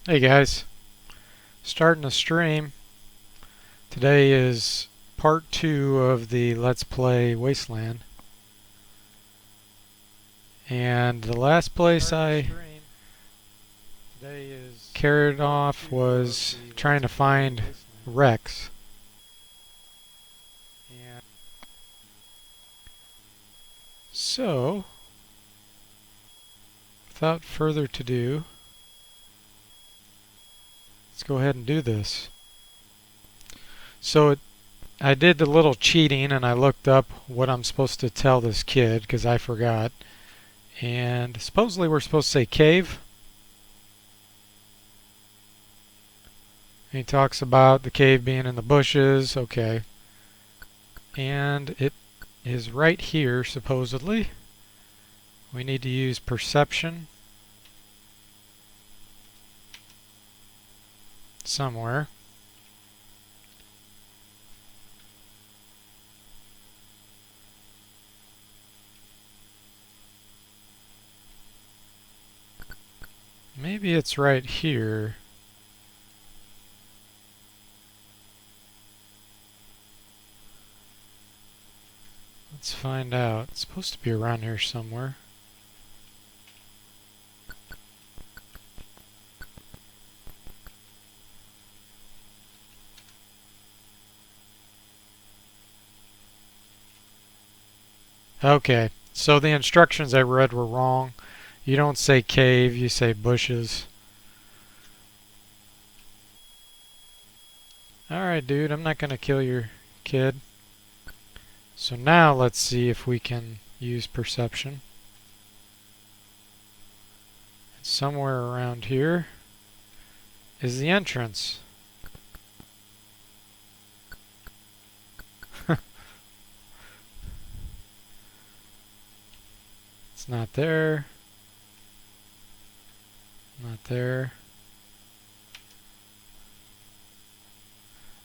Hey guys, starting a stream. Today is part 2 of the Let's Play Wasteland. And the last place I carried off was trying to find Rex. So, without further ado, let's go ahead and do this. So I did a little cheating and I looked up what I'm supposed to tell this kid because I forgot. And supposedly we're supposed to say cave. He talks about the cave being in the bushes. Okay. And it is right here, supposedly. We need to use perception somewhere. Maybe it's right here. Let's find out. It's supposed to be around here somewhere. Okay, so the instructions I read were wrong. You don't say cave, you say bushes. Alright, dude, I'm not gonna kill your kid. So now let's see if we can use perception. Somewhere around here is the entrance. It's not there. Not there.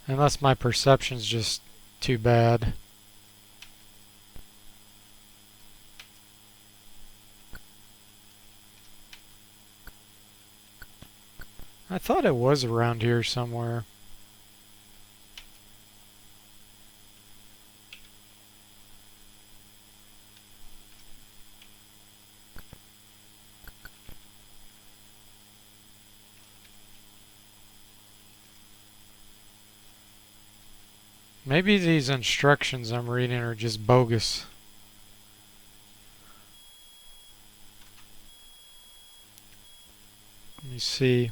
Unless my perception's just too bad. I thought it was around here somewhere. Maybe these instructions I'm reading are just bogus. Let me see.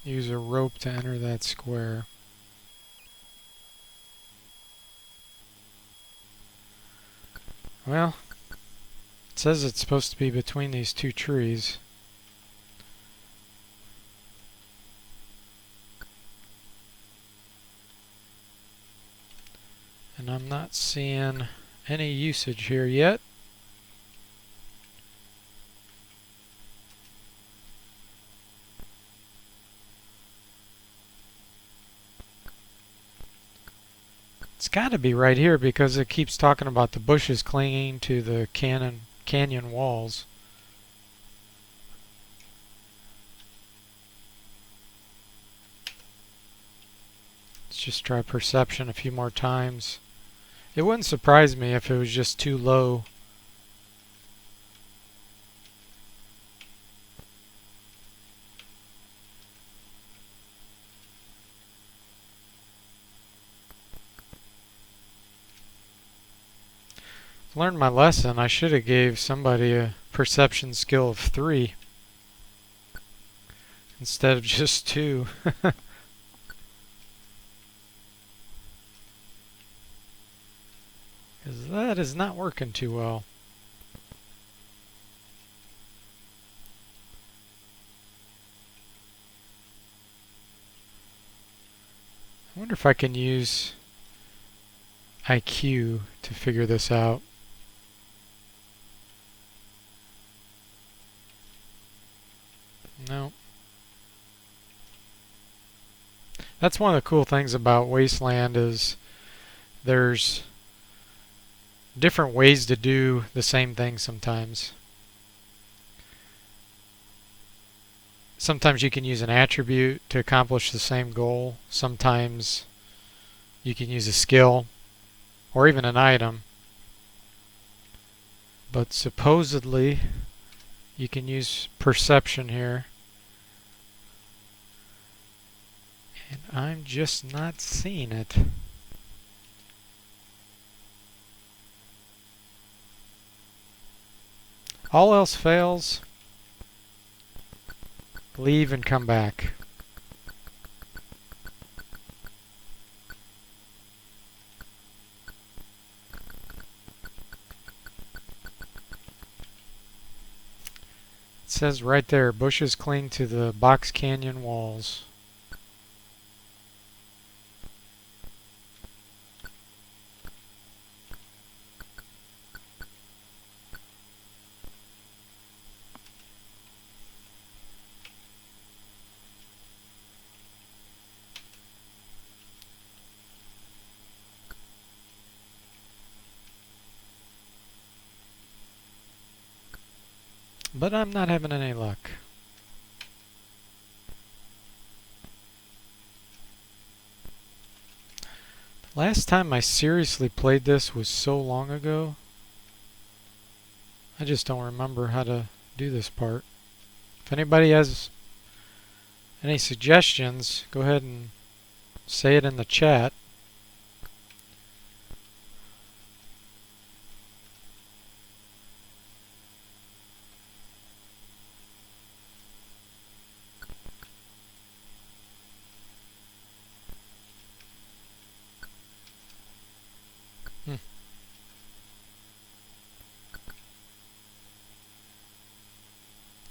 Use a rope to enter that square. Well, it says it's supposed to be between these two trees. And I'm not seeing any usage here yet. It's got to be right here because it keeps talking about the bushes clinging to the canyon walls. Let's just try perception a few more times. It wouldn't surprise me if it was just too low. Learned my lesson. I should have gave somebody a perception skill of 3 instead of just 2. Because that is not working too well. I wonder if I can use IQ to figure this out. No. That's one of the cool things about Wasteland is there's different ways to do the same thing sometimes. Sometimes you can use an attribute to accomplish the same goal. Sometimes you can use a skill or even an item. But supposedly you can use perception here. And I'm just not seeing it. All else fails, leave and come back. It says right there, bushes cling to the box canyon walls. But I'm not having any luck. Last time I seriously played this was so long ago. I just don't remember how to do this part. If anybody has any suggestions, go ahead and say it in the chat.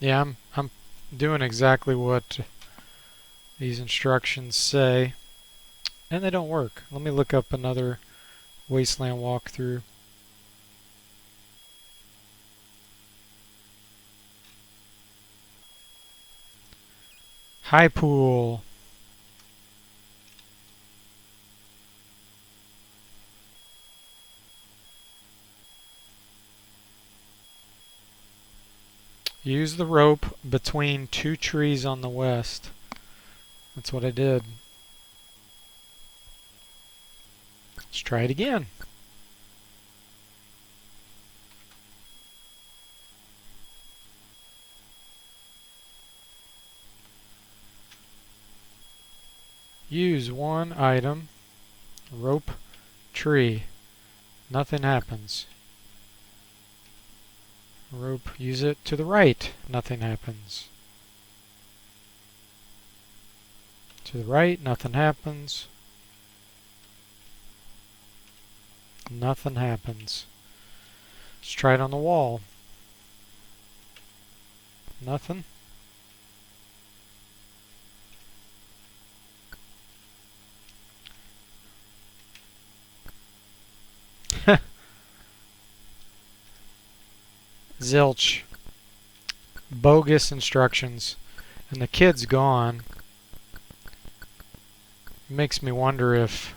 Yeah, I'm doing exactly what these instructions say, and they don't work. Let me look up another Wasteland walkthrough. Highpool. Use the rope between two trees on the west. That's what I did. Let's try it again. Use one item. Rope tree. Nothing happens. Rope, use it to the right. Nothing happens. To the right, nothing happens. Nothing happens. Let's try it on the wall. Nothing. Zilch. Bogus instructions. And the kid's gone. It makes me wonder if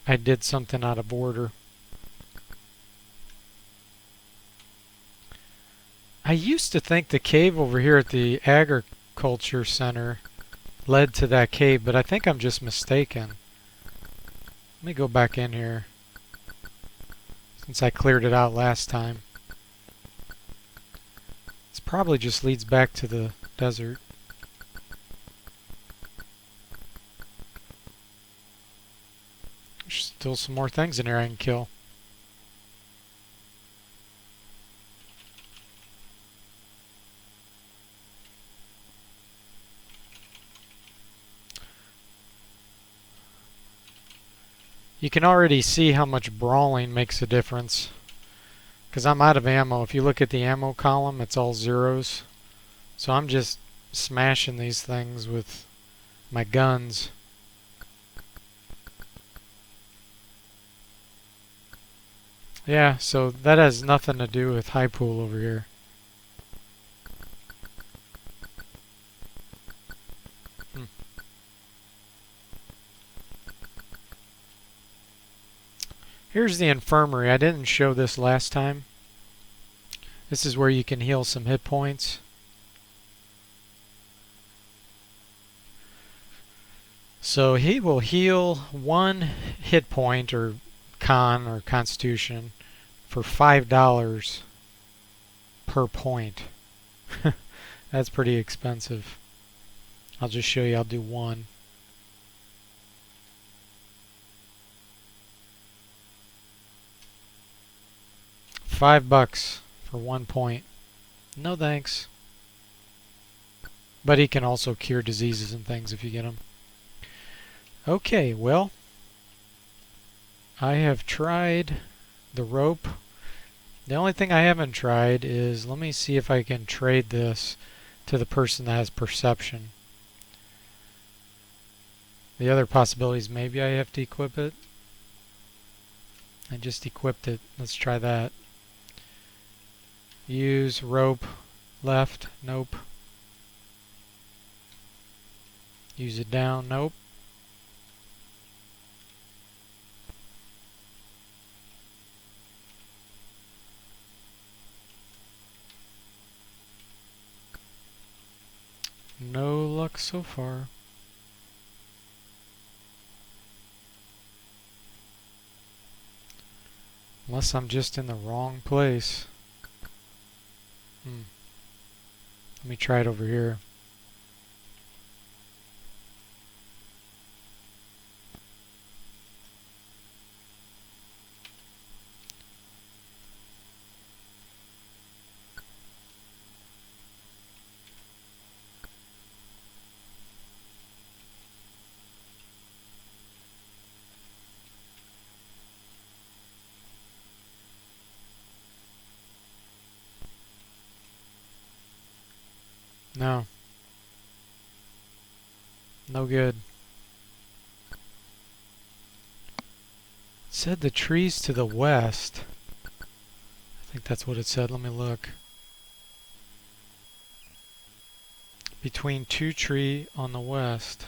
I did something out of order. I used to think the cave over here at the agriculture center led to that cave, but I think I'm just mistaken. Let me go back in here since I cleared it out last time. This probably just leads back to the desert. There's still some more things in here I can kill. You can already see how much brawling makes a difference. Because I'm out of ammo. If you look at the ammo column, it's all zeros. So I'm just smashing these things with my guns. Yeah, so that has nothing to do with Highpool over here. Here's the infirmary. I didn't show this last time. This is where you can heal some hit points. So he will heal 1 hit point or con or constitution for $5 per point. That's pretty expensive. I'll just show you. I'll do 1. $5 for 1 point. No thanks. But he can also cure diseases and things if you get him. Okay, well, I have tried the rope. The only thing I haven't tried is, let me see if I can trade this to the person that has perception. The other possibility is maybe I have to equip it. I just equipped it. Let's try that. Use rope left. Nope. Use it down. Nope. No luck so far. Unless I'm just in the wrong place. Let me try it over here. No. No good. It said the trees to the west. I think that's what it said. Let me look. Between 2 trees on the west.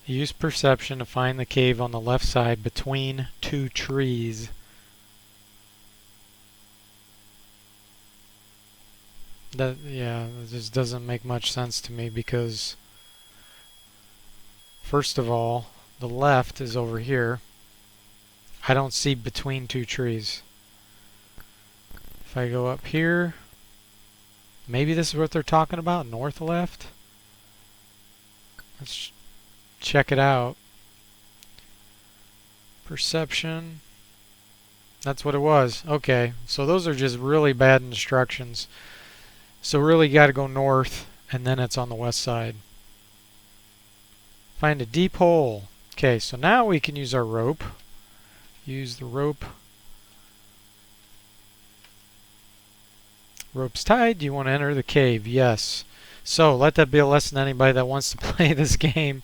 Use perception to find the cave on the left side between 2 trees. That just doesn't make much sense to me because first of all, the left is over here. I don't see between 2 trees. If I go up here, maybe this is what they're talking about, north left. Let's check it out. Perception. That's what it was. Okay, so those are just really bad instructions. So really got to go north, and then it's on the west side. Find a deep hole. Okay, so now we can use our rope. Use the rope. Rope's tied. Do you want to enter the cave? Yes. So let that be a lesson to anybody that wants to play this game.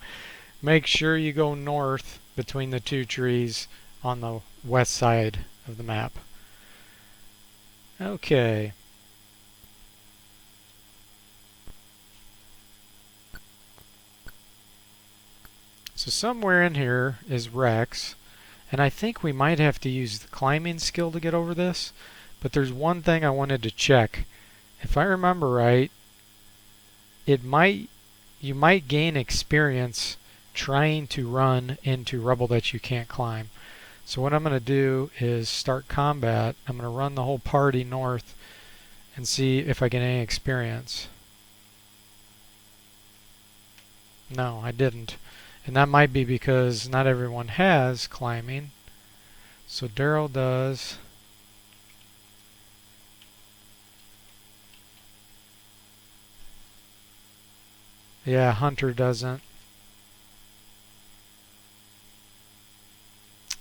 Make sure you go north between the 2 trees on the west side of the map. Okay. So somewhere in here is Rex, and I think we might have to use the climbing skill to get over this, but there's one thing I wanted to check. If I remember right, you might gain experience trying to run into rubble that you can't climb. So what I'm going to do is start combat. I'm going to run the whole party north and see if I get any experience. No, I didn't. And that might be because not everyone has climbing. So Daryl does. Yeah, Hunter doesn't.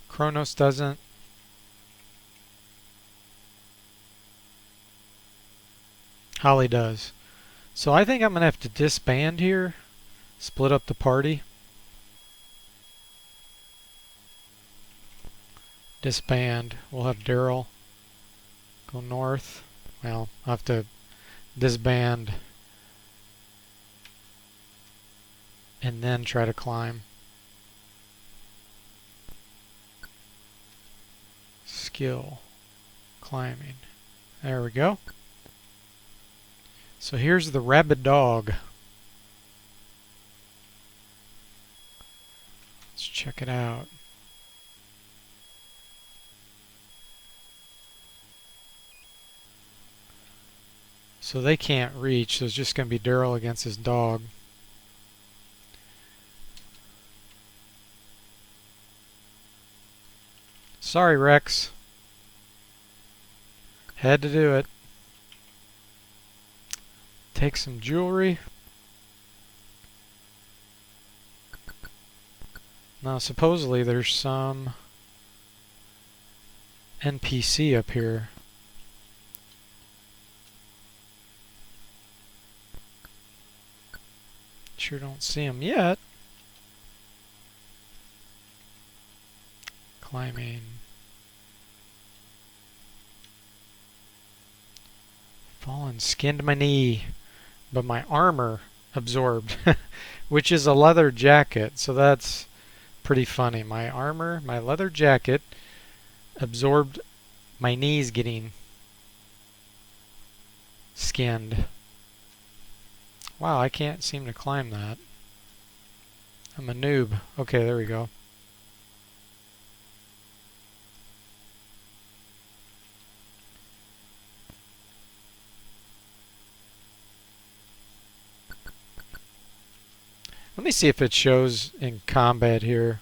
Kronos doesn't. Holly does. So I think I'm going to have to disband here. Split up the party. Disband. We'll have Daryl go north. Well, I'll have to disband and then try to climb. Skill. Climbing. There we go. So here's the rabid dog. Let's check it out. So they can't reach, so it's just going to be Daryl against his dog. Sorry, Rex. Had to do it. Take some jewelry. Now, supposedly there's some NPC up here. Sure don't see him yet. Climbing. Fallen, skinned my knee, but my armor absorbed, which is a leather jacket, so that's pretty funny. My armor, my leather jacket, absorbed my knees getting skinned. Wow, I can't seem to climb that. I'm a noob. Okay, there we go. Let me see if it shows in combat here.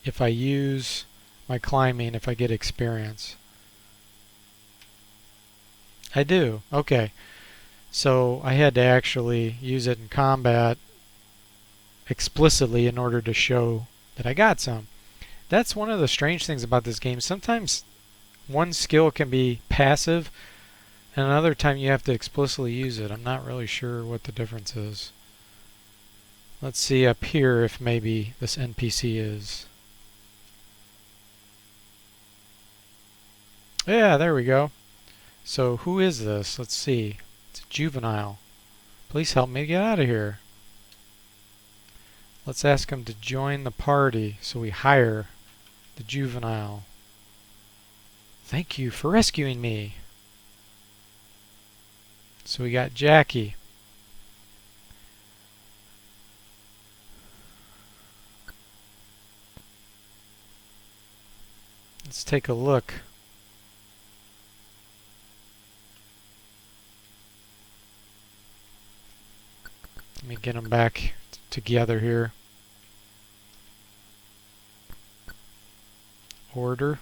If I use my climbing, if I get experience. I do. Okay. So I had to actually use it in combat explicitly in order to show that I got some. That's one of the strange things about this game. Sometimes one skill can be passive, and another time you have to explicitly use it. I'm not really sure what the difference is. Let's see up here if maybe this NPC is. Yeah, there we go. So who is this? Let's see. It's a juvenile. Please help me get out of here. Let's ask him to join the party. So we hire the juvenile. Thank you for rescuing me. So we got Jackie. Let's take a look. Let me get them back together here. Order.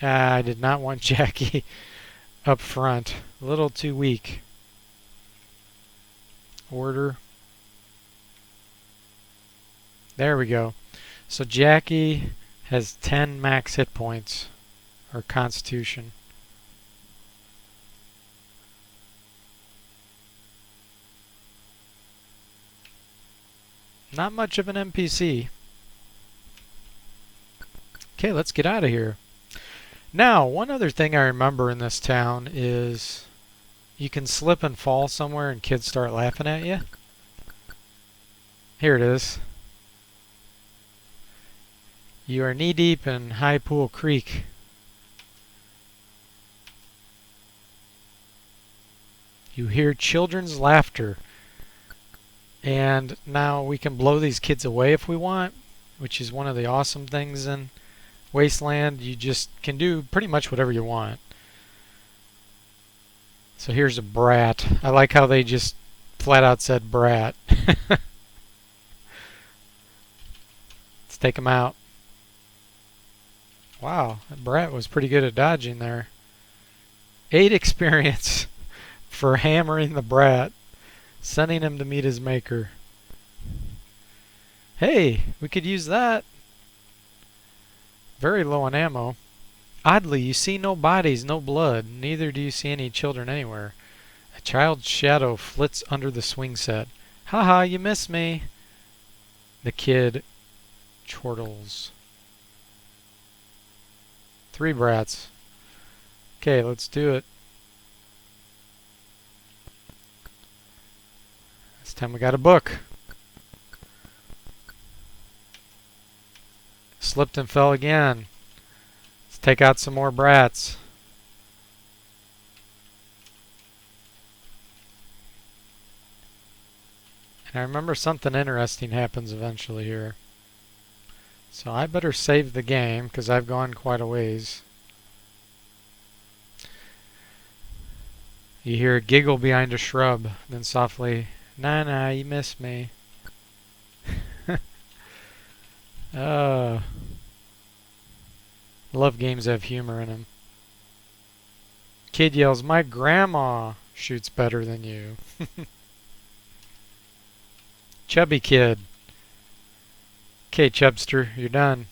I did not want Jackie up front. A little too weak. Order. There we go. So Jackie has 10 max hit points, or constitution. Not much of an NPC. Okay, let's get out of here. Now, one other thing I remember in this town is you can slip and fall somewhere and kids start laughing at you. Here it is. You are knee-deep in Highpool Creek. You hear children's laughter. And now we can blow these kids away if we want, which is one of the awesome things in Wasteland. You just can do pretty much whatever you want. So here's a brat. I like how they just flat out said brat. Let's take him out. Wow, that brat was pretty good at dodging there. 8 experience for hammering the brat, sending him to meet his maker. Hey, we could use that. Very low on ammo. Oddly, you see no bodies, no blood. Neither do you see any children anywhere. A child's shadow flits under the swing set. Haha, you missed me. The kid chortles. 3 brats. Okay, let's do it. This time we got a book. Slipped and fell again. Let's take out some more brats. And I remember something interesting happens eventually here. So I better save the game because I've gone quite a ways. You hear a giggle behind a shrub, then softly, "Nah, you missed me." Love games that have humor in them. Kid yells, "My grandma shoots better than you." Chubby kid. Okay, Chubster, you're done.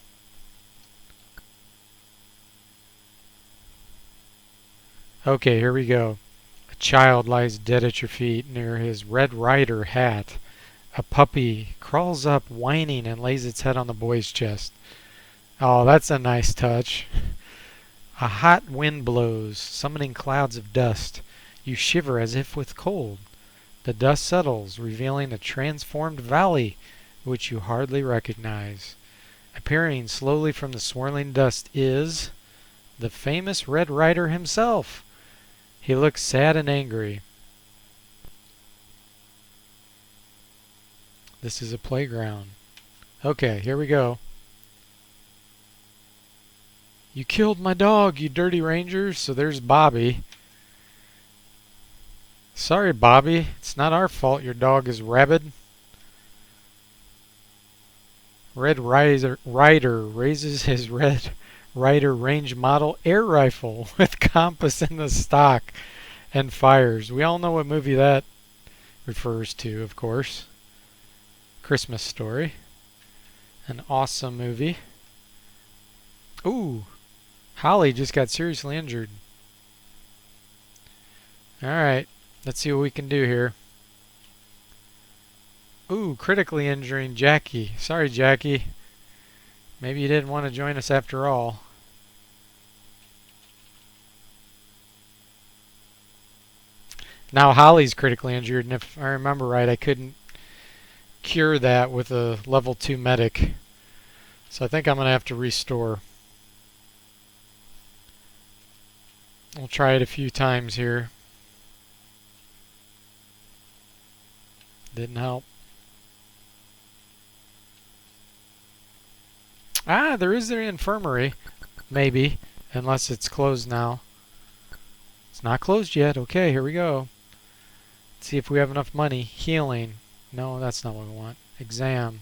Okay, here we go. A child lies dead at your feet near his Red Ryder hat. A puppy crawls up whining and lays its head on the boy's chest. Oh, that's a nice touch. A hot wind blows, summoning clouds of dust. You shiver as if with cold. The dust settles, revealing a transformed valley which you hardly recognize. Appearing slowly from the swirling dust is the famous Red Ryder himself. He looks sad and angry. This is a playground. Okay, here we go. You killed my dog, you dirty rangers. So there's Bobby. Sorry, Bobby. It's not our fault your dog is rabid. Red Ryder raises his Red Ryder range model air rifle with compass in the stock and fires. We all know what movie that refers to, of course. Christmas Story. An awesome movie. Ooh, Holly just got seriously injured. Alright, let's see what we can do here. Ooh, critically injuring Jackie. Sorry, Jackie. Maybe you didn't want to join us after all. Now Holly's critically injured, and if I remember right, I couldn't cure that with a level 2 medic. So I think I'm going to have to restore. We'll try it a few times here. Didn't help. Ah, there is the infirmary. Maybe. Unless it's closed now. It's not closed yet. Okay, here we go. Let's see if we have enough money. Healing. No, that's not what we want. Exam.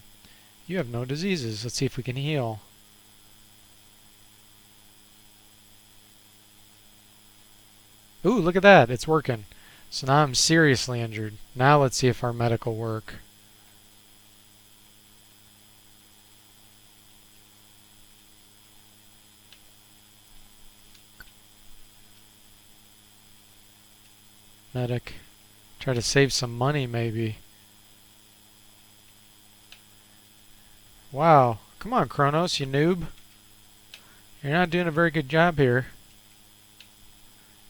You have no diseases. Let's see if we can heal. Ooh, look at that. It's working. So now I'm seriously injured. Now let's see if our medical work. Medic. Try to save some money maybe. Wow. Come on, Kronos, you noob. You're not doing a very good job here.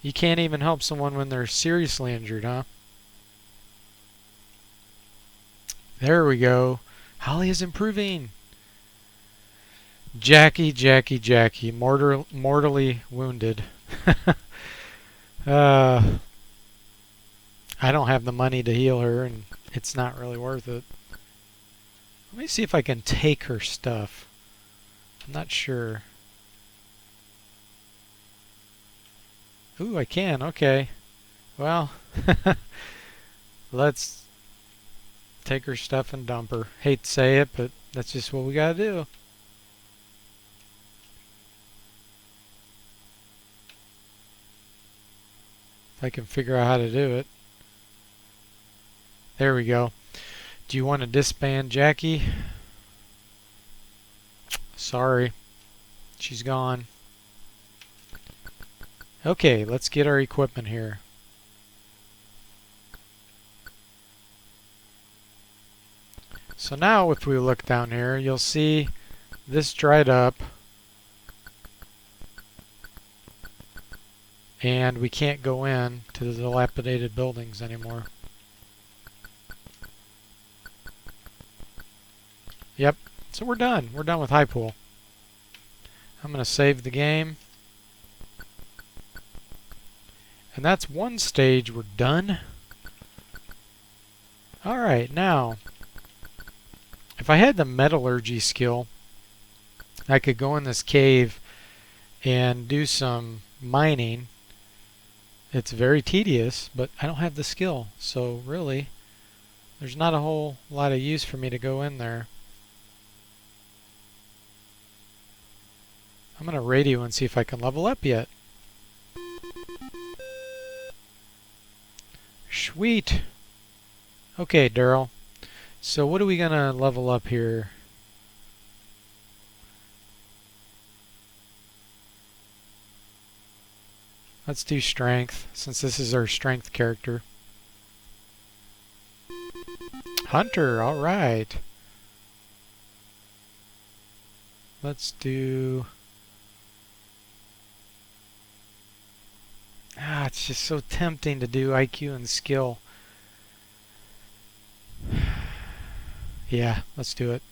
You can't even help someone when they're seriously injured, huh? There we go. Holly is improving. Jackie, mortally wounded. I don't have the money to heal her, and it's not really worth it. Let me see if I can take her stuff. I'm not sure. Ooh, I can. Okay. Well, let's take her stuff and dump her. Hate to say it, but that's just what we gotta do. If I can figure out how to do it. There we go. Do you want to disband Jackie? Sorry. She's gone. Okay, let's get our equipment here. So now if we look down here, you'll see this dried up. And we can't go in to the dilapidated buildings anymore. Yep, so we're done. We're done with Highpool. I'm going to save the game. And that's one stage we're done. Alright, now, if I had the metallurgy skill, I could go in this cave and do some mining. It's very tedious, but I don't have the skill, so really, there's not a whole lot of use for me to go in there. I'm going to radio and see if I can level up yet. Sweet! Okay, Daryl. So what are we going to level up here? Let's do strength, since this is our strength character. Hunter, alright. Let's do... it's just so tempting to do IQ and skill. Yeah, let's do it.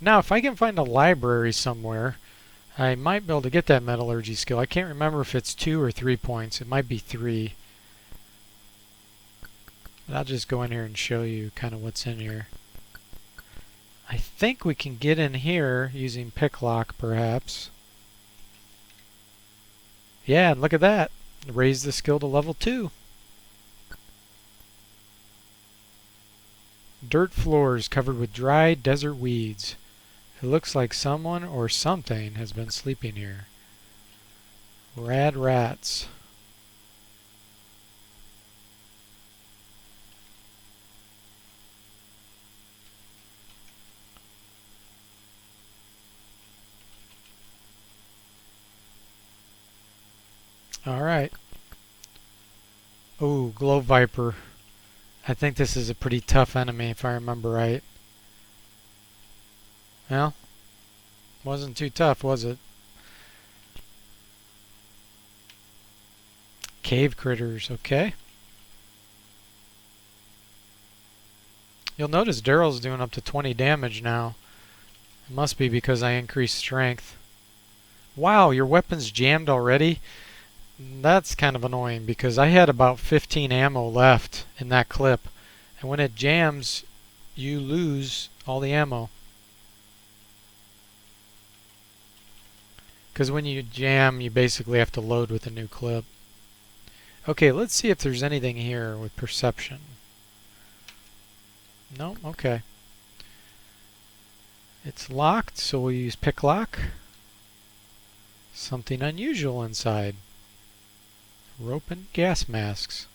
Now, if I can find a library somewhere, I might be able to get that metallurgy skill. I can't remember if it's 2 or 3 points. It might be 3. But I'll just go in here and show you kind of what's in here. I think we can get in here using picklock, perhaps. Yeah, and look at that. Raise the skill to level 2. Dirt floors covered with dry desert weeds. It looks like someone or something has been sleeping here. Rad rats. Alright. Ooh, Glow Viper. I think this is a pretty tough enemy if I remember right. Well, wasn't too tough, was it? Cave critters, okay. You'll notice Daryl's doing up to 20 damage now. It must be because I increased strength. Wow, your weapon's jammed already? That's kind of annoying because I had about 15 ammo left in that clip. And when it jams, you lose all the ammo. Because when you jam, you basically have to load with a new clip. Okay, let's see if there's anything here with perception. No? Okay. It's locked, so we'll use picklock. Something unusual inside. Rope and gas masks.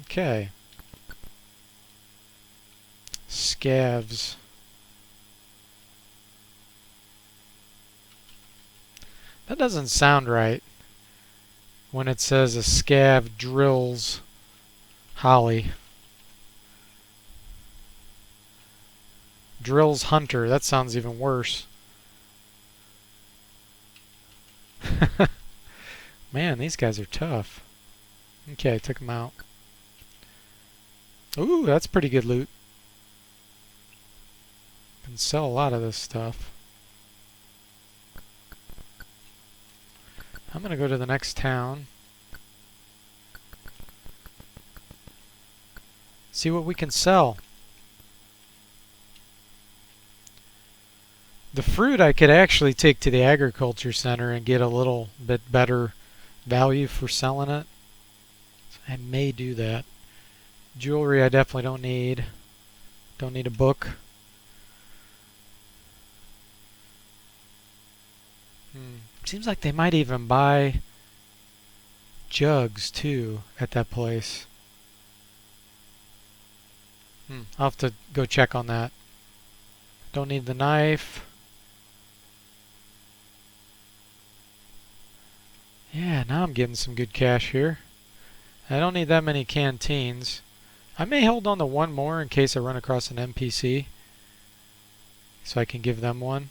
Okay. Scavs. That doesn't sound right when it says a scav drills Holly. Drills Hunter. That sounds even worse. Man, these guys are tough. Okay, I took them out. Ooh, that's pretty good loot. Can sell a lot of this stuff. I'm gonna go to the next town. See what we can sell. The fruit I could actually take to the agriculture center and get a little bit better value for selling it. So I may do that. Jewelry I definitely don't need. Don't need a book. Seems like they might even buy jugs too at that place. I'll have to go check on that. Don't need the knife. Yeah, now I'm getting some good cash here. I don't need that many canteens. I may hold on to one more in case I run across an NPC, so I can give them one.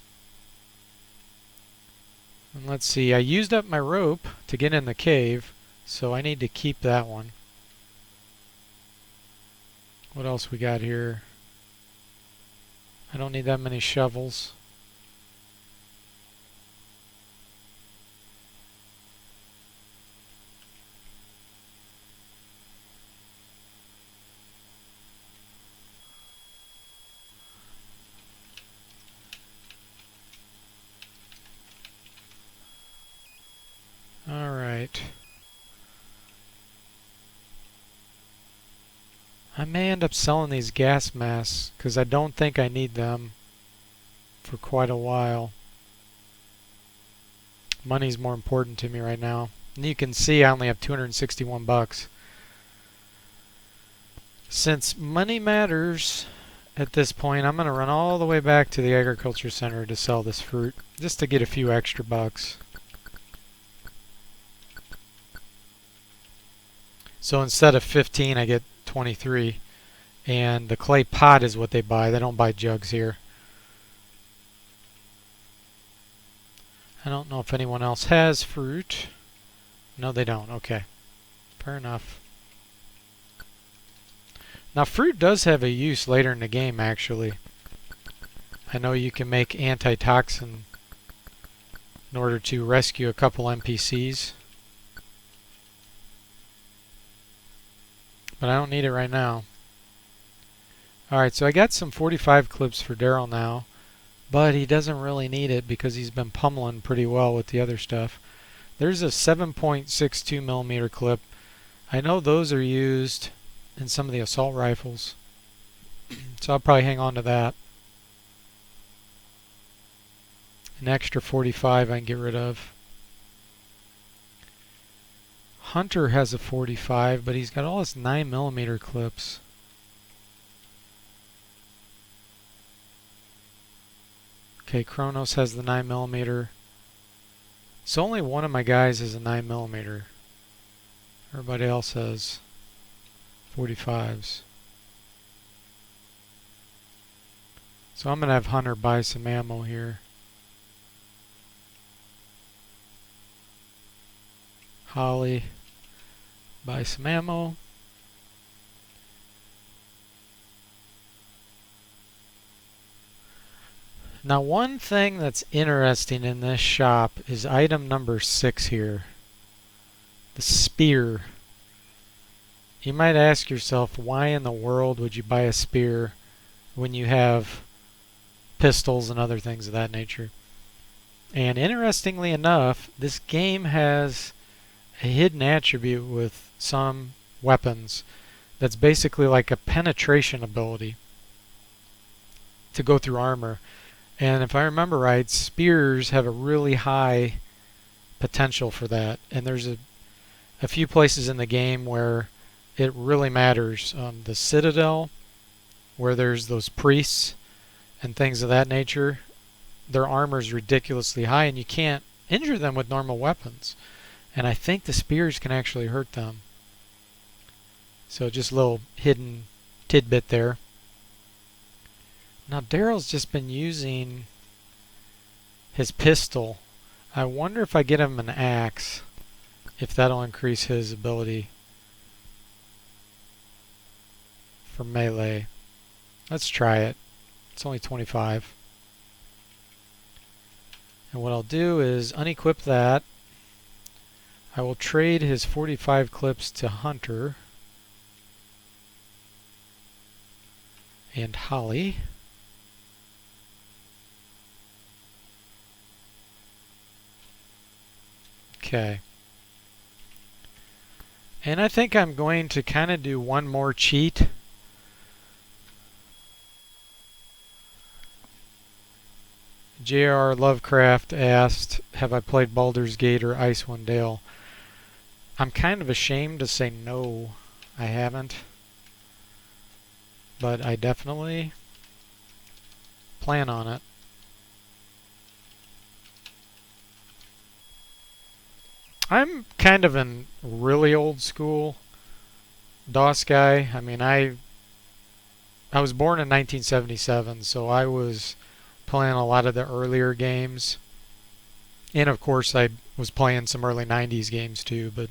And let's see, I used up my rope to get in the cave, so I need to keep that one. What else we got here? I don't need that many shovels. Alright. I may end up selling these gas masks because I don't think I need them for quite a while. Money's more important to me right now. And you can see I only have 261 bucks. Since money matters at this point, I'm going to run all the way back to the agriculture center to sell this fruit just to get a few extra bucks. So instead of 15, I get 23. And the clay pot is what they buy. They don't buy jugs here. I don't know if anyone else has fruit. No, they don't. Okay. Fair enough. Now, fruit does have a use later in the game, actually. I know you can make antitoxin in order to rescue a couple NPCs. But I don't need it right now. Alright, so I got some 45 clips for Daryl now. But he doesn't really need it because he's been pummeling pretty well with the other stuff. There's a 7.62 millimeter clip. I know those are used in some of the assault rifles. So I'll probably hang on to that. An extra 45 I can get rid of. Hunter has a 45, but he's got all his 9mm clips. Okay, Kronos has the 9mm. So only one of my guys has a 9mm. Everybody else has 45s. So I'm going to have Hunter buy some ammo here. Holly, buy some ammo. Now, one thing that's interesting in this shop is item number 6 here. The spear. You might ask yourself, why in the world would you buy a spear when you have pistols and other things of that nature? And interestingly enough, this game has a hidden attribute with some weapons that's basically like a penetration ability to go through armor. And if I remember right, spears have a really high potential for that. And there's a few places in the game where it really matters. The Citadel, where there's those priests and things of that nature, their armor is ridiculously high and you can't injure them with normal weapons. And I think the spears can actually hurt them. So just a little hidden tidbit there. Now Daryl's just been using his pistol. I wonder if I get him an axe, if that'll increase his ability for melee. Let's try it. It's only 25. And what I'll do is unequip that. I will trade his 45 clips to Hunter and Holly. Okay. And I think I'm going to kind of do one more cheat. J.R. Lovecraft asked, have I played Baldur's Gate or Icewind Dale? I'm kind of ashamed to say no, I haven't. But I definitely plan on it. I'm kind of an really old school DOS guy. I mean, I was born in 1977, so I was playing a lot of the earlier games. And of course, I was playing some early 90s games too, but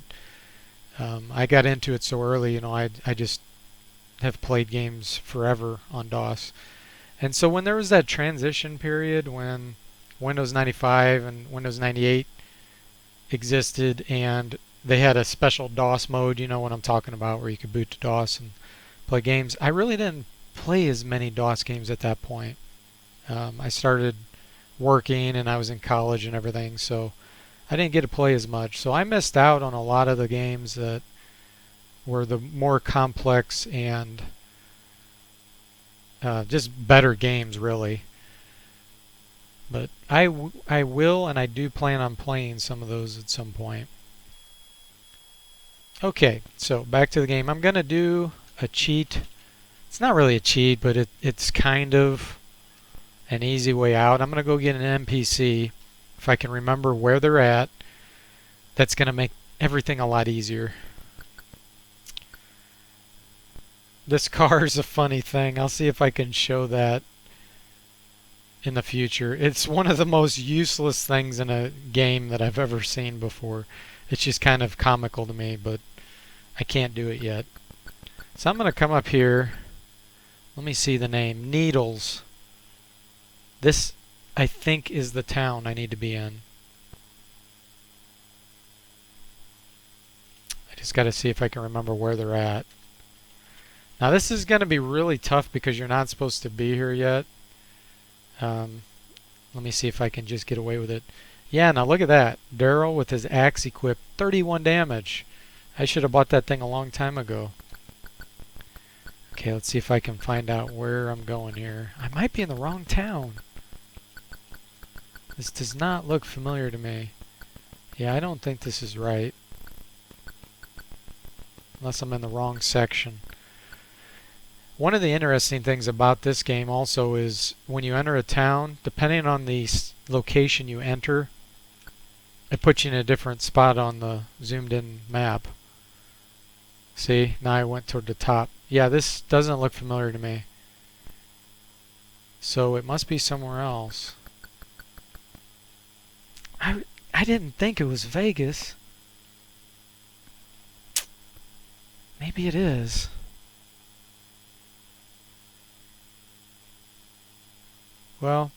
I got into it so early, I just have played games forever on DOS. And so when there was that transition period when Windows 95 and Windows 98 existed and they had a special DOS mode, you know what I'm talking about, where you could boot to DOS and play games. I really didn't play as many DOS games at that point. I started working and I was in college and everything, so I didn't get to play as much. So I missed out on a lot of the games that were the more complex and just better games, really. But I will and I do plan on playing some of those at some point. Okay, so back to the game. I'm going to do a cheat. It's not really a cheat, but it's kind of an easy way out. I'm going to go get an NPC. If I can remember where they're at, that's going to make everything a lot easier. This car is a funny thing. I'll see if I can show that in the future. It's one of the most useless things in a game that I've ever seen before. It's just kind of comical to me, but I can't do it yet. So I'm going to come up here. Let me see the name. Needles. This, I think, is the town I need to be in. I just got to see if I can remember where they're at. Now this is going to be really tough because you're not supposed to be here yet. Let me see if I can just get away with it. Yeah, now look at that. Daryl with his axe equipped, 31 damage. I should have bought that thing a long time ago. Okay, let's see if I can find out where I'm going here. I might be in the wrong town. This does not look familiar to me. Yeah, I don't think this is right. Unless I'm in the wrong section. One of the interesting things about this game also is when you enter a town, depending on the location you enter, it puts you in a different spot on the zoomed in map. See, now I went toward the top. Yeah, this doesn't look familiar to me. So it must be somewhere else. I didn't think it was Vegas. Maybe it is. Well,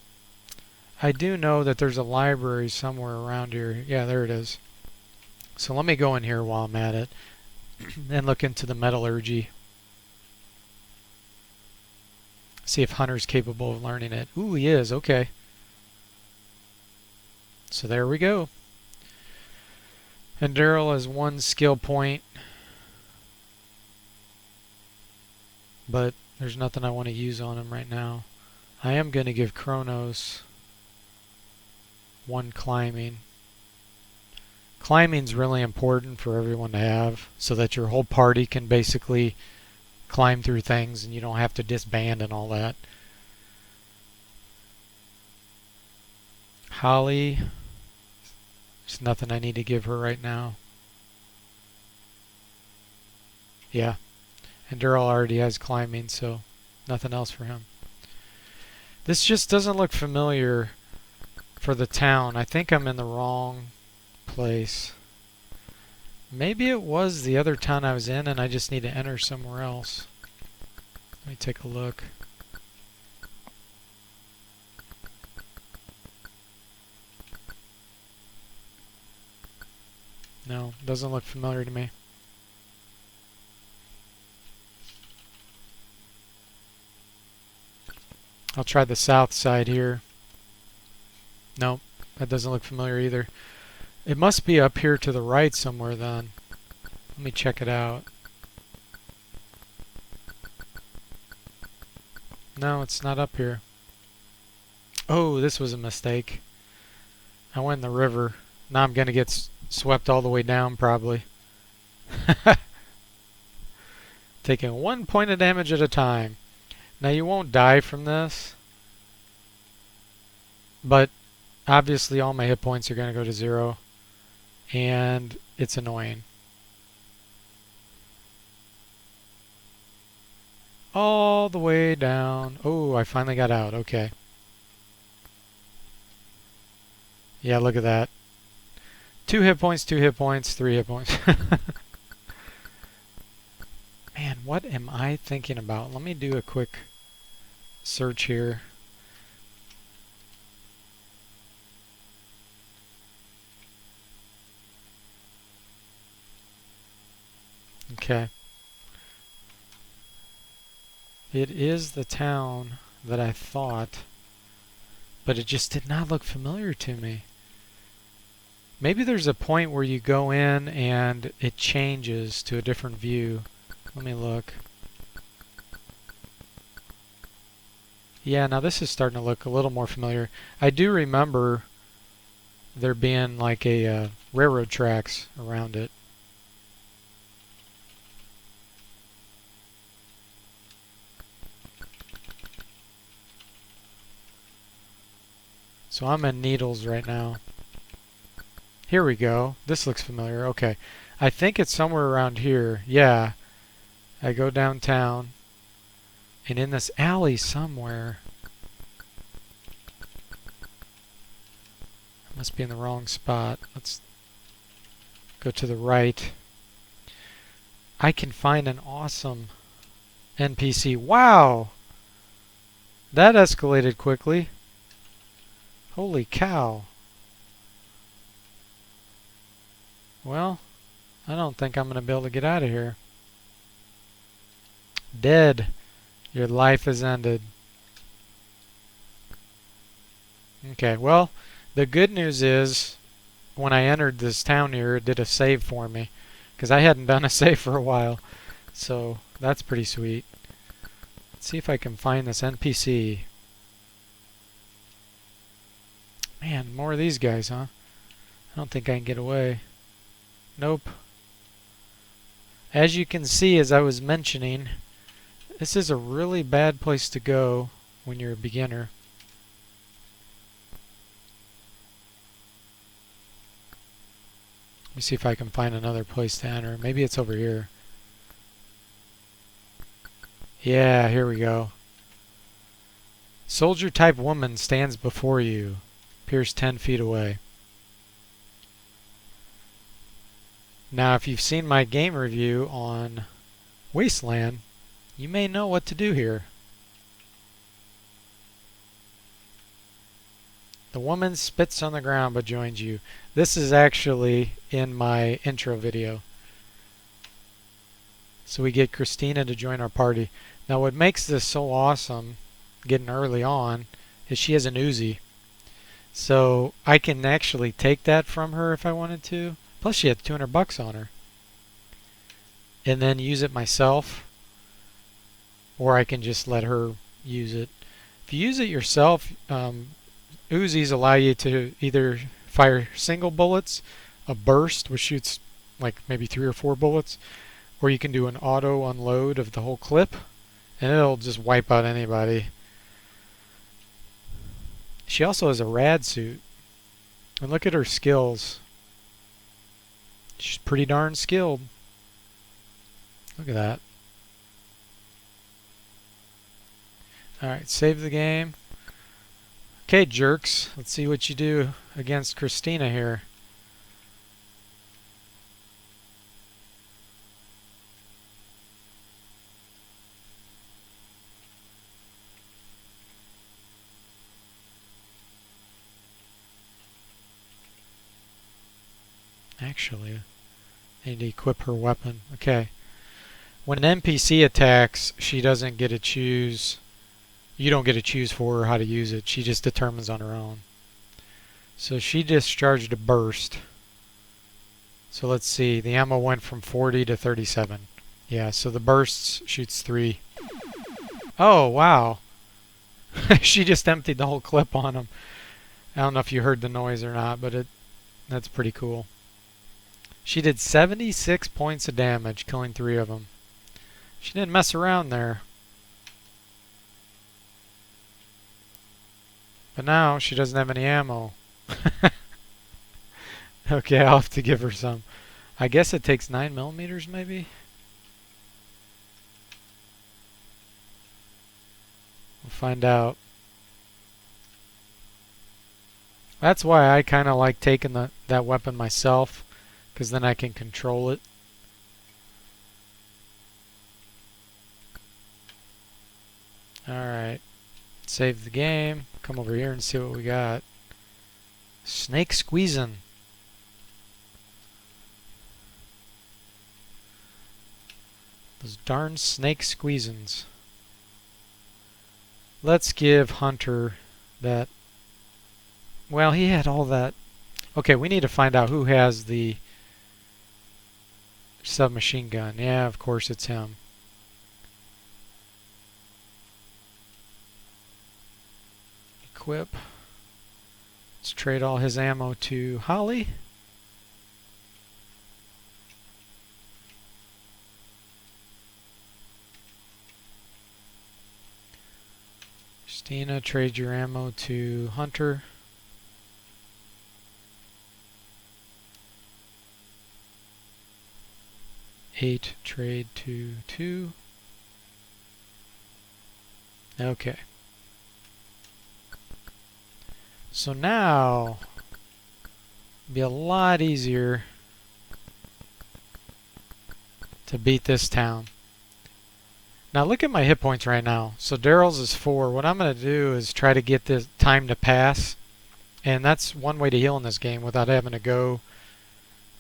I do know that there's a library somewhere around here. Yeah, there it is. So let me go in here while I'm at it and look into the metallurgy. See if Hunter's capable of learning it. Ooh, he is. Okay. So there we go. And Daryl has one skill point. But there's nothing I want to use on him right now. I am going to give Kronos one climbing. Climbing's really important for everyone to have so that your whole party can basically climb through things and you don't have to disband and all that. Holly, there's nothing I need to give her right now. Yeah, and Daryl already has climbing, so nothing else for him. This just doesn't look familiar for the town. I think I'm in the wrong place. Maybe it was the other town I was in and I just need to enter somewhere else. Let me take a look. No, doesn't look familiar to me. I'll try the south side here. Nope, that doesn't look familiar either. It must be up here to the right somewhere then. Let me check it out. No, it's not up here. Oh, this was a mistake. I went in the river. Now I'm going to get swept all the way down, probably. Taking 1 point of damage at a time. Now you won't die from this, but obviously all my hit points are going to go to 0, and it's annoying. All the way down. Oh, I finally got out. Okay. Yeah, look at that. 2 hit points, 2 hit points, 3 hit points. Man, what am I thinking about? Let me do a quick search here. Okay. It is the town that I thought, but it just did not look familiar to me. Maybe there's a point where you go in and it changes to a different view. Let me look. Yeah, now this is starting to look a little more familiar. I do remember there being like a railroad tracks around it. So I'm in Needles right now. Here we go. This looks familiar. Okay. I think it's somewhere around here. Yeah. I go downtown. And in this alley somewhere. I must be in the wrong spot. Let's go to the right. I can find an awesome NPC. Wow! That escalated quickly. Holy cow. Well, I don't think I'm going to be able to get out of here. Dead. Your life is ended. Okay, well, the good news is when I entered this town here, it did a save for me. Because I hadn't done a save for a while. So, that's pretty sweet. Let's see if I can find this NPC. Man, more of these guys, huh? I don't think I can get away. Nope. As you can see, as I was mentioning, this is a really bad place to go when you're a beginner. Let me see if I can find another place to enter. Maybe it's over here. Yeah, here we go. Soldier type woman stands before you. Appears 10 feet away. Now, if you've seen my game review on Wasteland, you may know what to do here. The woman spits on the ground but joins you. This is actually in my intro video. So we get Christina to join our party. Now what makes this so awesome, getting early on, is she has an Uzi. So I can actually take that from her if I wanted to. Plus she had $200 on her. And then use it myself. Or I can just let her use it. If you use it yourself, Uzis allow you to either fire single bullets, a burst which shoots like maybe 3 or 4 bullets, or you can do an auto unload of the whole clip and it'll just wipe out anybody. She also has a rad suit. And look at her skills. She's pretty darn skilled. Look at that. Alright, save the game. Okay, jerks. Let's see what you do against Christina here. Actually, I need to equip her weapon. Okay. When an NPC attacks, she doesn't get to choose. You don't get to choose for her how to use it. She just determines on her own. So she discharged a burst. So let's see. The ammo went from 40 to 37. Yeah, so the bursts shoots 3. Oh, wow. She just emptied the whole clip on him. I don't know if you heard the noise or not, but that's pretty cool. She did 76 points of damage, killing 3 of them. She didn't mess around there. But now she doesn't have any ammo. Okay, I'll have to give her some. I guess it takes 9mm maybe? We'll find out. That's why I kind of like taking that weapon myself, because then I can control it. Alright, save the game, come over here and see what we got. Snake squeezing. Those darn snake squeezins. Let's give Hunter that. Well, he had all that. Okay, we need to find out who has the submachine gun. Yeah, of course it's him. Equip. Let's trade all his ammo to Holly. Christina, trade your ammo to Hunter. Eight, trade to 2. Okay. So now, it'll be a lot easier to beat this town. Now look at my hit points right now. So Daryl's is 4. What I'm going to do is try to get this time to pass. And that's one way to heal in this game without having to go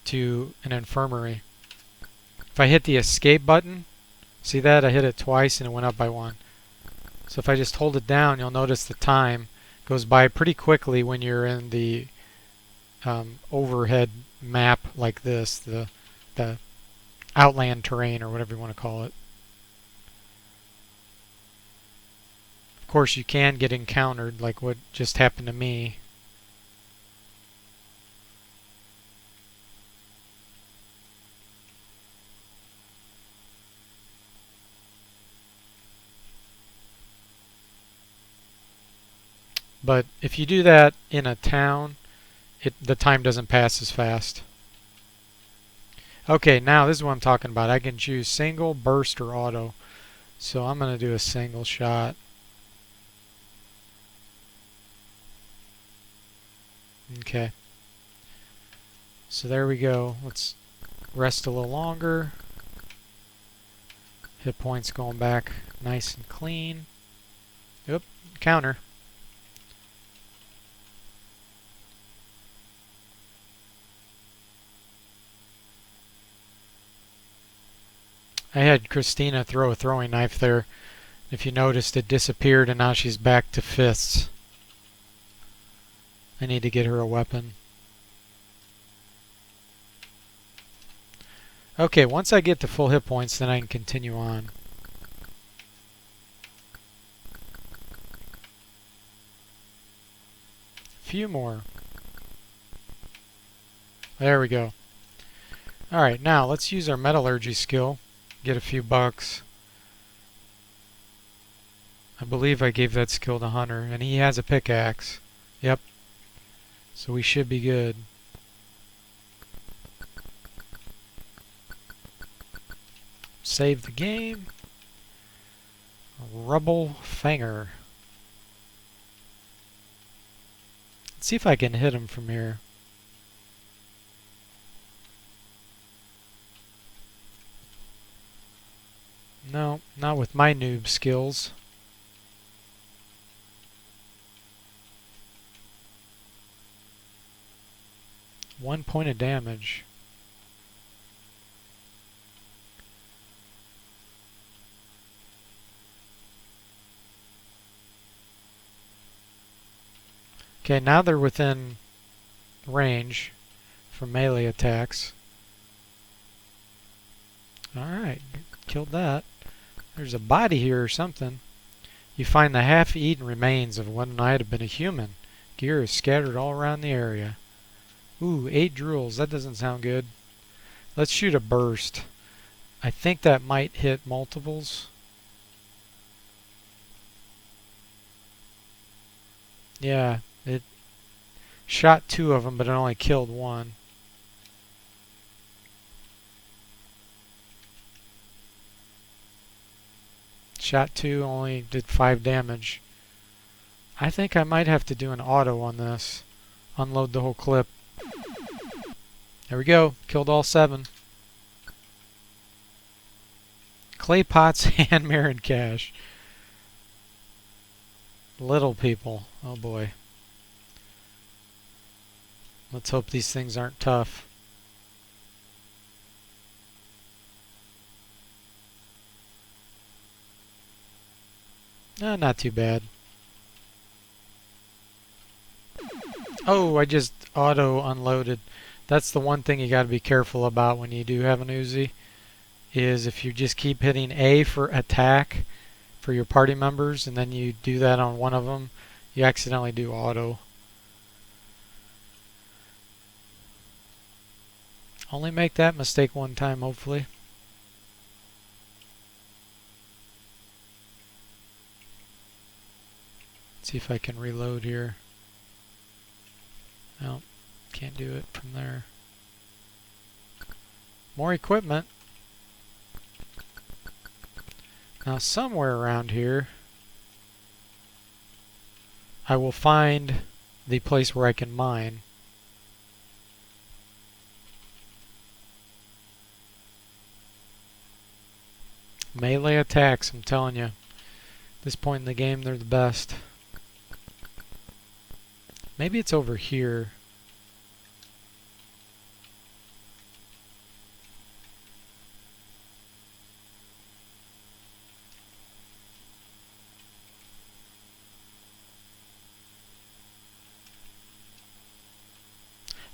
to an infirmary. If I hit the escape button, see that? I hit it twice and it went up by 1. So if I just hold it down, you'll notice the time goes by pretty quickly when you're in the overhead map like this, the outland terrain or whatever you want to call it. Of course, you can get encountered like what just happened to me. But if you do that in a town, the time doesn't pass as fast. Okay, now this is what I'm talking about. I can choose single, burst, or auto. So I'm going to do a single shot. Okay. So there we go. Let's rest a little longer. Hit points going back nice and clean. Oop, counter. I had Christina throw a throwing knife there. If you noticed, it disappeared and now she's back to fists. I need to get her a weapon. Okay, once I get to full hit points, then I can continue on. A few more. There we go. Alright, now let's use our metallurgy skill. Get a few bucks. I believe I gave that skill to Hunter, and he has a pickaxe. Yep. So we should be good. Save the game. Rubble Fanger. Let's see if I can hit him from here. No, not with my noob skills. One point of damage. Okay, now they're within range for melee attacks. Alright, killed that. There's a body here or something. You find the half-eaten remains of what might have been a human. Gear is scattered all around the area. Ooh, 8 drools. That doesn't sound good. Let's shoot a burst. I think that might hit multiples. Yeah, it shot 2 of them, but it only killed 1. Shot 2 only did 5 damage. I think I might have to do an auto on this. Unload the whole clip. There we go. Killed all 7. Clay pots, hand mirror, and cash. Little people. Oh boy. Let's hope these things aren't tough. Not too bad. Oh, I just auto unloaded. That's the one thing you got to be careful about when you do have an Uzi, is if you just keep hitting A for attack for your party members and then you do that on one of them, you accidentally do auto. Only make that mistake one time, hopefully. Let's see if I can reload here. No, can't do it from there. More equipment. Now somewhere around here I will find the place where I can mine. Melee attacks, I'm telling you. At this point in the game, they're the best. Maybe it's over here.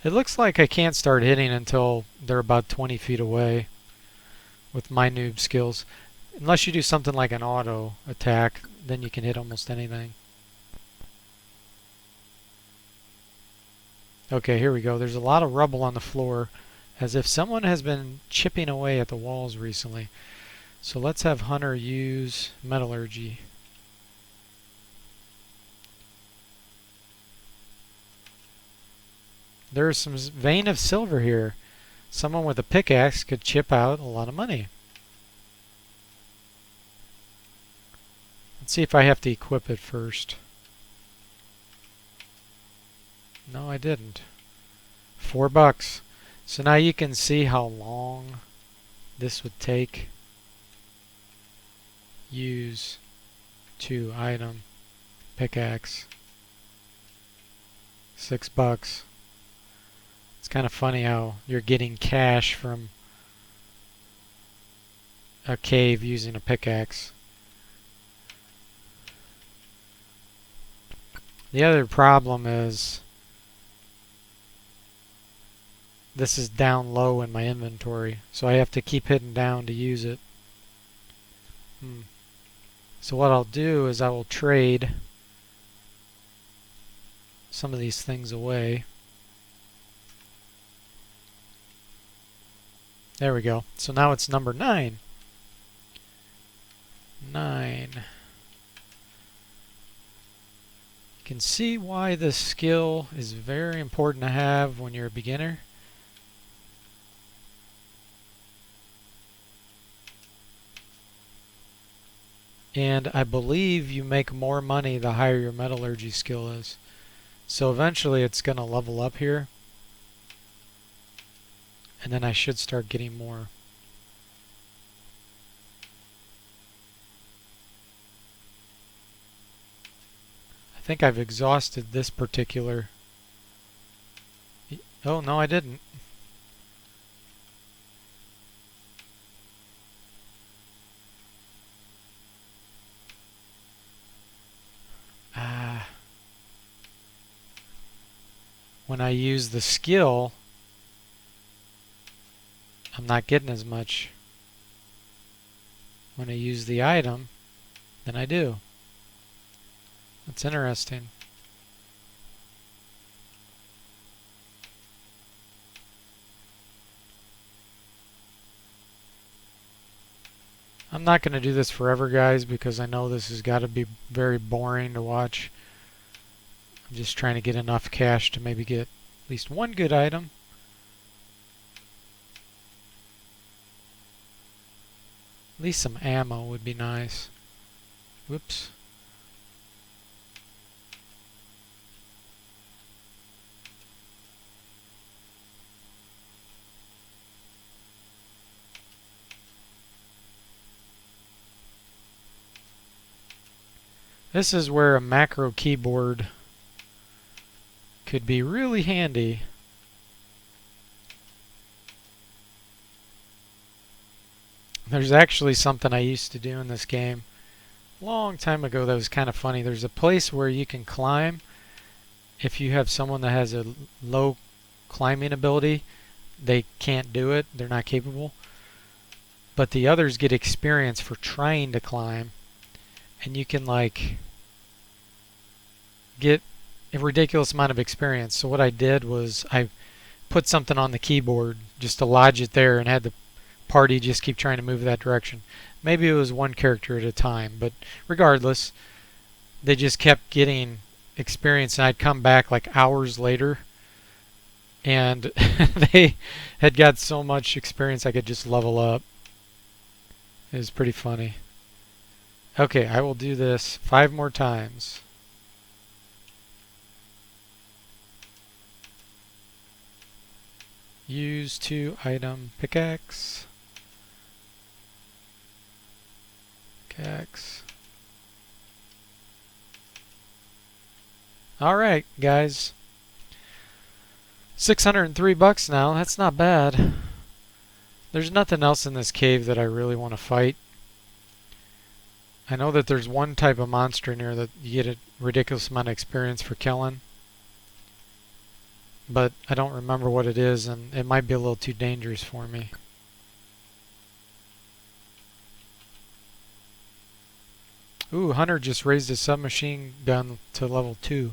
It looks like I can't start hitting until they're about 20 feet away with my noob skills. Unless you do something like an auto attack, then you can hit almost anything. Okay, here we go. There's a lot of rubble on the floor, as if someone has been chipping away at the walls recently. So let's have Hunter use metallurgy. There's some vein of silver here. Someone with a pickaxe could chip out a lot of money. Let's see if I have to equip it first. No, I didn't. $4. So now you can see how long this would take. Use to item pickaxe. $6. It's kind of funny how you're getting cash from a cave using a pickaxe. The other problem is this is down low in my inventory, so I have to keep hitting down to use it. So what I'll do is I will trade some of these things away. There we go. So now it's number 9. 9. You can see why this skill is very important to have when you're a beginner. And I believe you make more money the higher your metallurgy skill is. So eventually it's going to level up here. And then I should start getting more. I think I've exhausted this particular... Oh, no, I didn't. When I use the skill, I'm not getting as much. When I use the item, then I do. That's interesting. I'm not going to do this forever, guys, because I know this has got to be very boring to watch. I'm just trying to get enough cash to maybe get at least one good item. At least some ammo would be nice. Whoops. This is where a macro keyboard could be really handy. There's actually something I used to do in this game a long time ago that was kind of funny. There's a place where you can climb if you have someone that has a low climbing ability. They can't do it. They're not capable. But the others get experience for trying to climb. And you can like get a ridiculous amount of experience. So what I did was I put something on the keyboard just to lodge it there and had the party just keep trying to move that direction. Maybe it was one character at a time, but regardless, they just kept getting experience, and I'd come back like hours later and they had got so much experience I could just level up. It was pretty funny. Okay, I will do this 5 more times. Use 2 item pickaxe. Pickaxe. Alright, guys. $603 now. That's not bad. There's nothing else in this cave that I really want to fight. I know that there's one type of monster in here that you get a ridiculous amount of experience for killing. But I don't remember what it is, and it might be a little too dangerous for me. Ooh, Hunter just raised his submachine gun to level 2.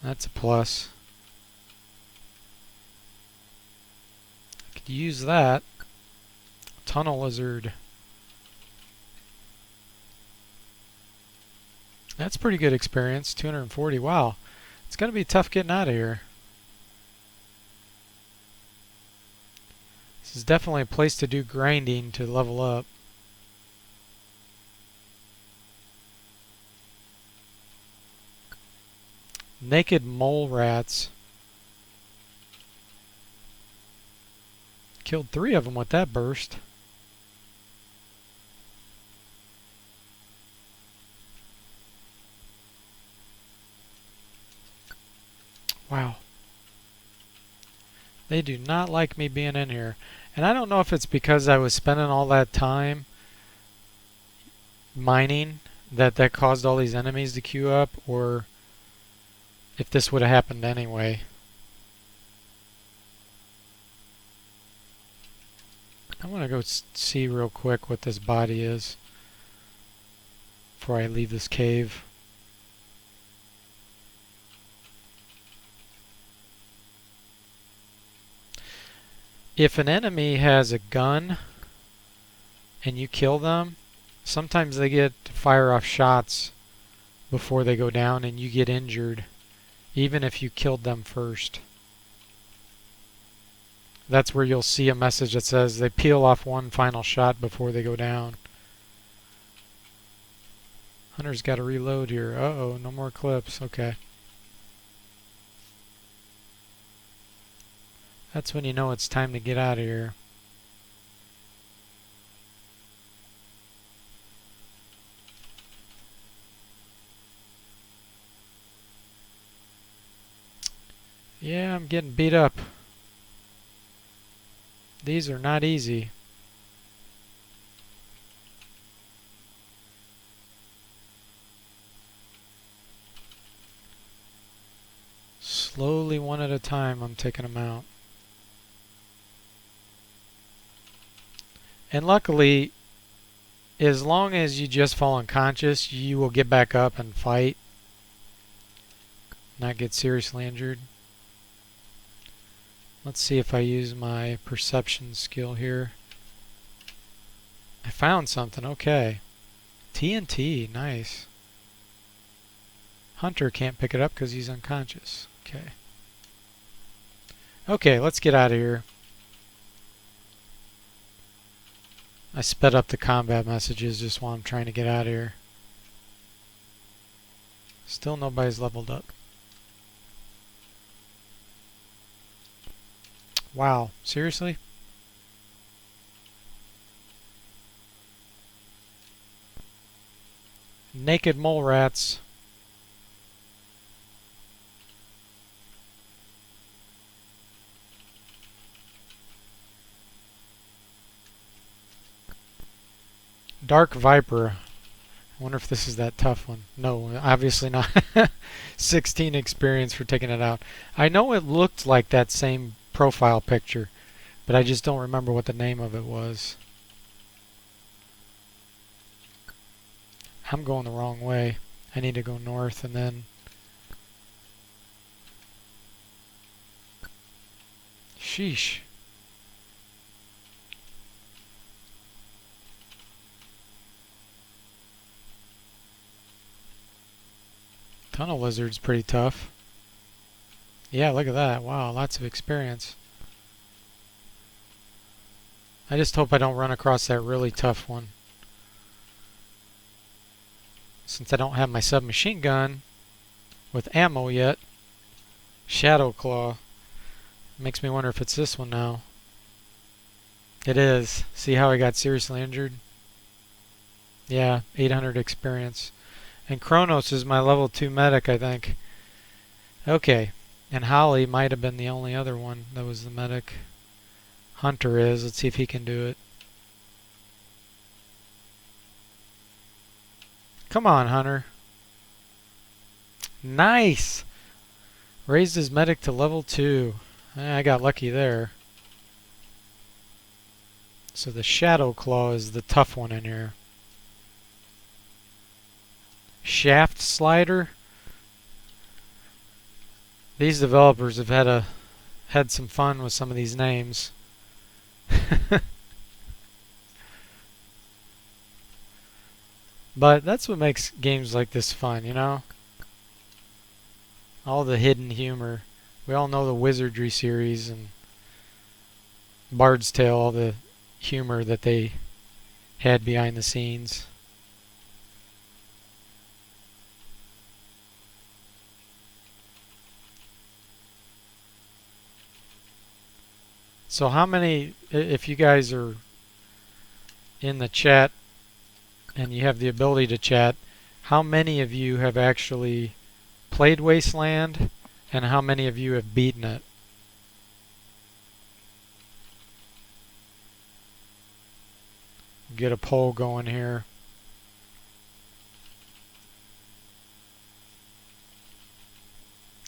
That's a plus. I could use that. Tunnel lizard. That's pretty good experience. 240. Wow. It's going to be tough getting out of here. This is definitely a place to do grinding to level up. Naked mole rats. Killed 3 of them with that burst. Wow. They do not like me being in here. And I don't know if it's because I was spending all that time mining that caused all these enemies to queue up, or if this would have happened anyway. I want to go see real quick what this body is before I leave this cave. If an enemy has a gun and you kill them, sometimes they get to fire off shots before they go down and you get injured, even if you killed them first. That's where you'll see a message that says they peel off one final shot before they go down. Hunter's got to reload here. Uh-oh, no more clips. Okay. That's when you know it's time to get out of here. Yeah, I'm getting beat up. These are not easy. Slowly, one at a time, I'm taking them out. And luckily, as long as you just fall unconscious, you will get back up and fight. not get seriously injured. Let's see if I use my perception skill here. I found something, okay. TNT, nice. Hunter can't pick it up because he's unconscious. Okay. Okay, let's get out of here. I sped up the combat messages just while I'm trying to get out of here. Still nobody's leveled up. Wow, seriously? Naked mole rats. Dark Viper. I wonder if this is that tough one. No, obviously not. 16 experience for taking it out. I know it looked like that same profile picture, but I just don't remember what the name of it was. I'm going the wrong way. I need to go north and then... Sheesh. Tunnel lizard's pretty tough. Yeah, look at that. Wow, lots of experience. I just hope I don't run across that really tough one. Since I don't have my submachine gun with ammo yet. Shadow Claw. Makes me wonder if it's this one now. It is. See how I got seriously injured? Yeah, 800 experience. And Kronos is my level 2 medic, I think. Okay. And Holly might have been the only other one that was the medic. Hunter is. Let's see if he can do it. Come on, Hunter. Nice! Raised his medic to level 2. I got lucky there. So the Shadow Claw is the tough one in here. Shaft Slider. These developers have had some fun with some of these names. But that's what makes games like this fun, you know? All the hidden humor. We all know the Wizardry series and Bard's Tale, all the humor that they had behind the scenes. So how many, if you guys are in the chat and you have the ability to chat, how many of you have actually played Wasteland and how many of you have beaten it? Get a poll going here.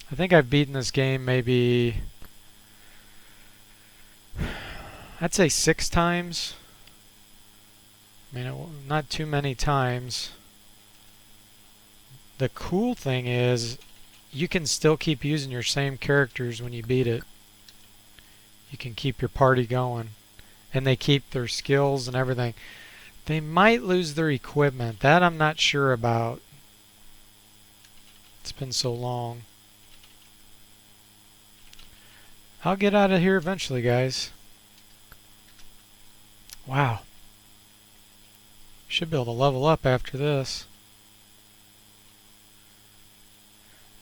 I think I've beaten this game maybe, I'd say 6 times. I mean, not too many times. The cool thing is you can still keep using your same characters when you beat it. You can keep your party going. And they keep their skills and everything. They might lose their equipment. That I'm not sure about. It's been so long. I'll get out of here eventually, guys. Wow. Should be able to level up after this.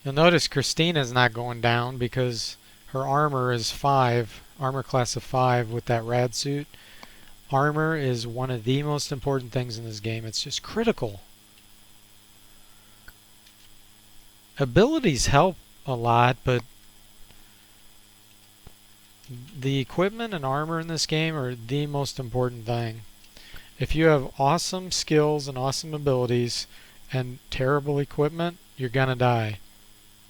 You'll notice Christina's not going down because her armor is 5, armor class of 5 with that rad suit. Armor is one of the most important things in this game. It's just critical. Abilities help a lot, but the equipment and armor in this game are the most important thing. If you have awesome skills and awesome abilities and terrible equipment, you're gonna die.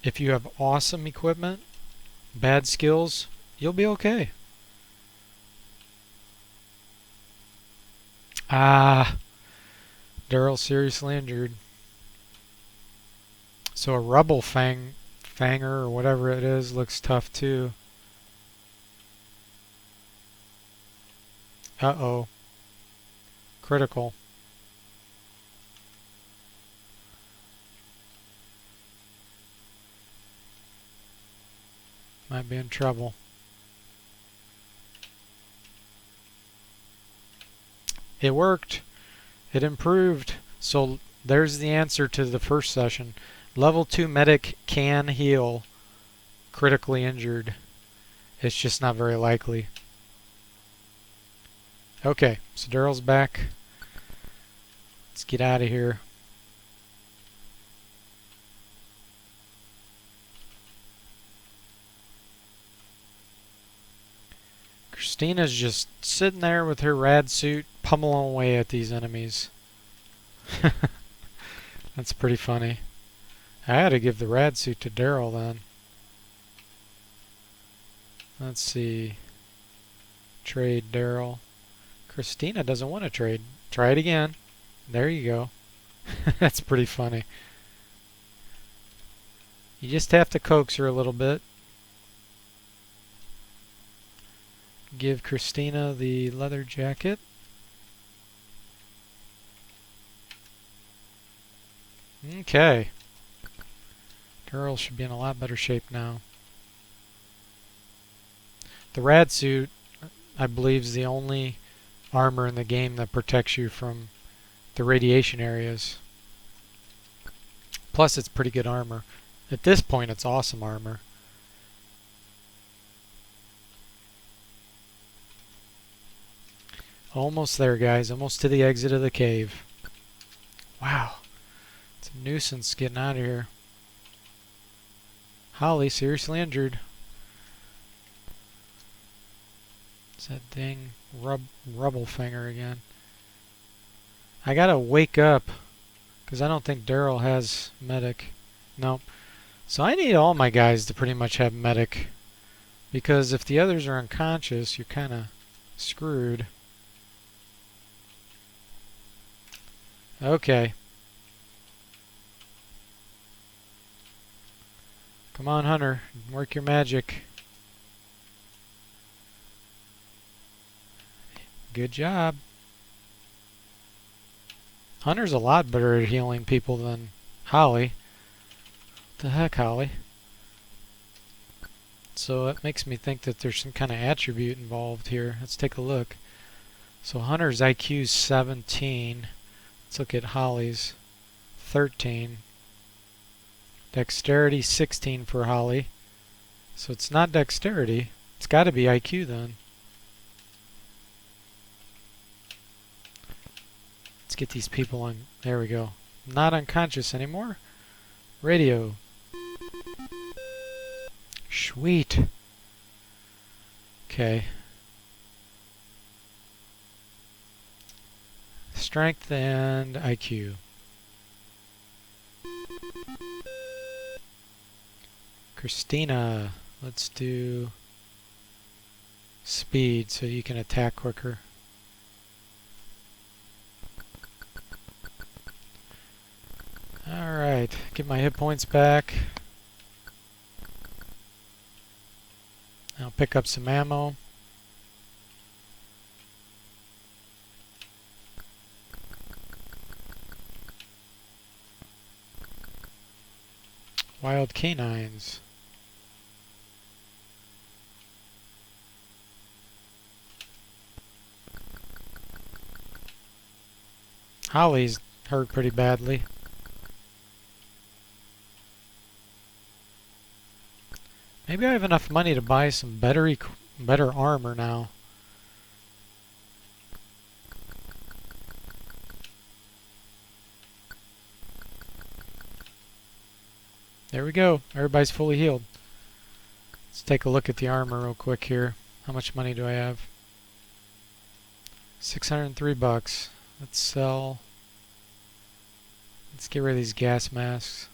If you have awesome equipment, bad skills, you'll be okay. Ah, Daryl seriously injured. So a rubble fang Fanger or whatever it is looks tough too. Uh-oh. Critical. Might be in trouble. It worked. It improved. So there's the answer to the first session. Level 2 medic can heal critically injured. It's just not very likely. Okay, so Daryl's back. Let's get out of here. Christina's just sitting there with her rad suit pummeling away at these enemies. That's pretty funny. I had to give the rad suit to Daryl then. Let's see. Trade Daryl. Christina doesn't want to trade. Try it again. There you go. That's pretty funny. You just have to coax her a little bit. Give Christina the leather jacket. Okay. Daryl should be in a lot better shape now. The rad suit, I believe, is the only armor in the game that protects you from the radiation areas. Plus, it's pretty good armor. At this point, it's awesome armor. Almost there, guys. Almost to the exit of the cave. Wow. It's a nuisance getting out of here. Holly, seriously injured. It's that dang rubble finger again. I gotta wake up, because I don't think Daryl has medic. Nope. So I need all my guys to pretty much have medic, because if the others are unconscious, you're kind of screwed. Okay. Come on, Hunter. Work your magic. Good job. Hunter's a lot better at healing people than Holly. What the heck, Holly? So it makes me think that there's some kind of attribute involved here. Let's take a look. So Hunter's IQ is 17. Let's look at Holly's. 13. Dexterity 16 for Holly. So it's not dexterity. It's got to be IQ then. Let's get these people on. There we go. Not unconscious anymore. Radio. Sweet. Okay. Strength and IQ. Christina, let's do speed so you can attack quicker. Alright, get my hit points back. I'll pick up some ammo. Wild canines. Holly's hurt pretty badly. Maybe I have enough money to buy some better armor now. There we go. Everybody's fully healed. Let's take a look at the armor real quick here. How much money do I have? 603 bucks. Let's sell. Let's get rid of these gas masks.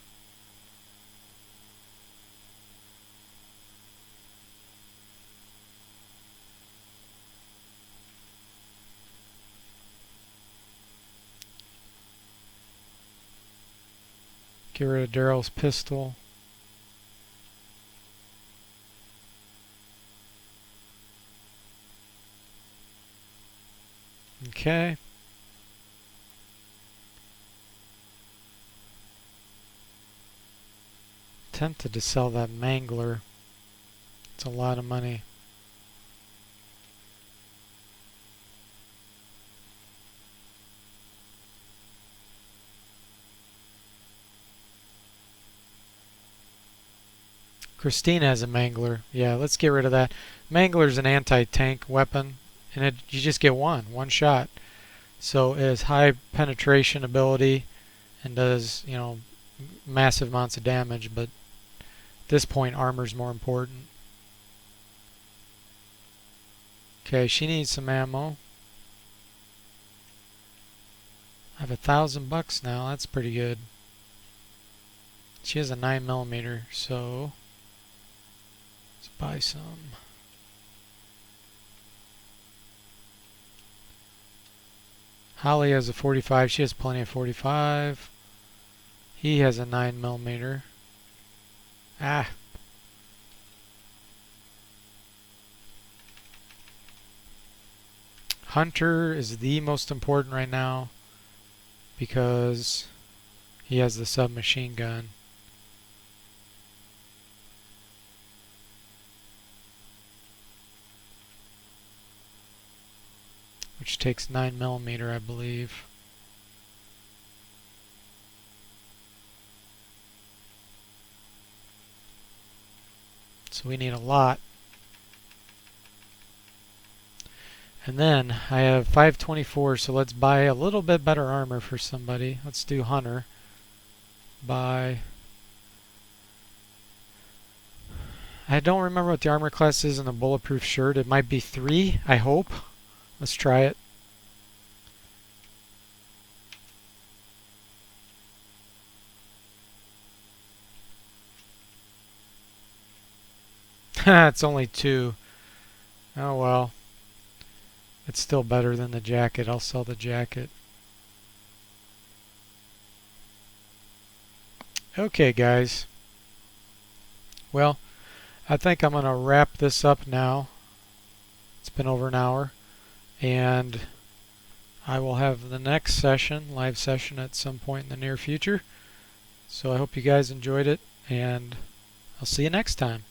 Get rid of Daryl's pistol. Okay. Tempted to sell that mangler. It's a lot of money. Christina has a mangler. Yeah, let's get rid of that. Mangler's an anti-tank weapon, and you just get one shot. So it has high penetration ability and does, massive amounts of damage, but at this point armor's more important. Okay, she needs some ammo. I have $1,000 now. That's pretty good. She has a 9mm, so let's buy some. Holly has a 45. She has plenty of 45. He has a 9mm. Ah. Hunter is the most important right now because he has the submachine gun. Which takes 9mm, I believe. So we need a lot. And then I have 524, so let's buy a little bit better armor for somebody. Let's do Hunter. Buy. I don't remember what the armor class is in the bulletproof shirt. It might be 3, I hope. Let's try it. It's only 2. Oh well. It's still better than the jacket. I'll sell the jacket. Okay, guys. Well, I think I'm going to wrap this up now. It's been over an hour. And I will have the next session, live session, at some point in the near future. So I hope you guys enjoyed it, and I'll see you next time.